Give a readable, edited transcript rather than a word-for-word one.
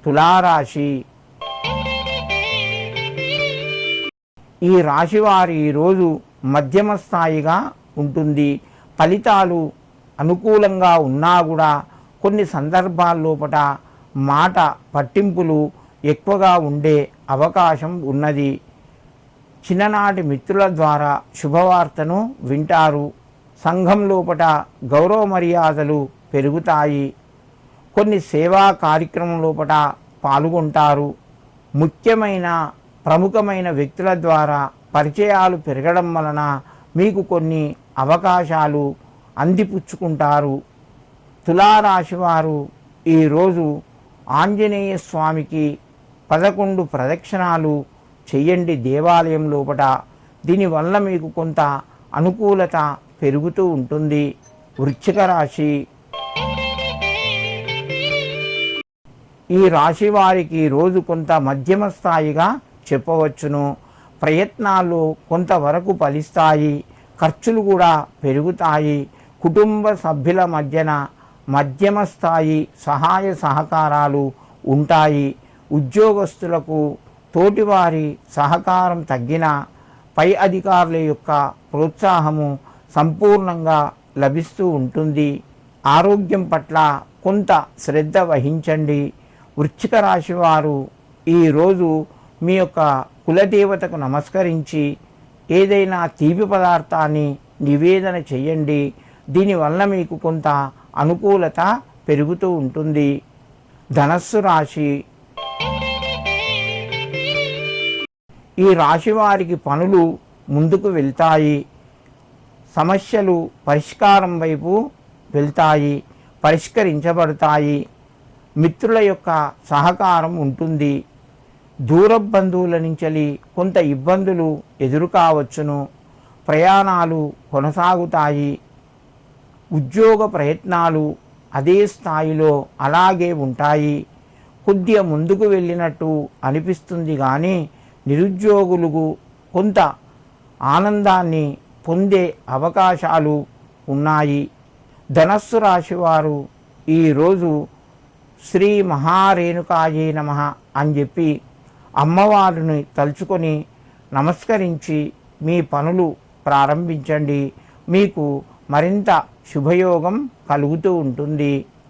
తులారాశి. ఈ రాశివారి ఈరోజు మధ్యమ స్థాయిగా ఉంటుంది. ఫలితాలు అనుకూలంగా ఉన్నా కూడా కొన్ని సందర్భాల్లోపట మాట పట్టింపులు ఎక్కువగా ఉండే అవకాశం ఉన్నది. చిన్ననాటి మిత్రుల ద్వారా శుభవార్తను వింటారు. సంఘం లోపట గౌరవ మర్యాదలు పెరుగుతాయి. కొన్ని సేవా కార్యక్రమం లోపట పాల్గొంటారు. ముఖ్యమైన ప్రముఖమైన వ్యక్తుల ద్వారా పరిచయాలు పెరగడం వలన మీకు కొన్ని అవకాశాలు అందిపుచ్చుకుంటారు. తులారాశి వారు ఈరోజు ఆంజనేయ స్వామికి 11 ప్రదక్షిణాలు చెయ్యండి దేవాలయం లోపట. దీనివల్ల మీకు కొంత అనుకూలత పెరుగుతూ ఉంటుంది. వృశ్చిక రాశి. ఈ రాశి వారికి రోజు కొంత మధ్యమ స్థాయిగా చెప్పవచ్చును. ప్రయత్నాలు కొంతవరకు ఫలిస్తాయి. ఖర్చులు కూడా పెరుగుతాయి. కుటుంబ సభ్యుల మధ్యన మధ్యమ స్థాయి సహాయ సహకారాలు ఉంటాయి. ఉద్యోగస్తులకు తోటివారి సహకారం తగ్గిన పై అధికారుల యొక్క ప్రోత్సాహము సంపూర్ణంగా లభిస్తూ ఉంటుంది. ఆరోగ్యం పట్ల కొంత శ్రద్ధ వహించండి. వృశ్చిక రాశి వారు ఈరోజు మీ యొక్క కులదేవతకు నమస్కరించి ఏదైనా తీపి పదార్థాన్ని నివేదన చేయండి. దీనివల్ల మీకు కొంత అనుకూలత పెరుగుతూ ఉంటుంది. ధనస్సు రాశి. ఈ రాశి వారికి పనులు ముందుకు వెళ్తాయి. సమస్యలు పరిష్కారం వైపు వెళ్తాయి, పరిష్కరించబడతాయి. మిత్రుల యొక్క సహకారం ఉంటుంది. దూర బంధువుల నుంచి కొంత ఇబ్బందులు ఎదురు కావచ్చును. ప్రయాణాలు కొనసాగుతాయి. ఉద్యోగ ప్రయత్నాలు అదే స్థాయిలో అలాగే ఉంటాయి. కొద్దిగా ముందుకు వెళ్ళినట్టు అనిపిస్తుంది కానీ నిరుద్యోగులకు కొంత ఆనందాన్ని పొందే అవకాశాలు ఉన్నాయి. ధనస్సు రాశి వారు ఈరోజు శ్రీ మహారేణుకాయే నమః అని చెప్పి అమ్మవారిని తలుచుకొని నమస్కరించి మీ పనులు ప్రారంభించండి. మీకు మరింత శుభయోగం కలుగుతూ ఉంటుంది.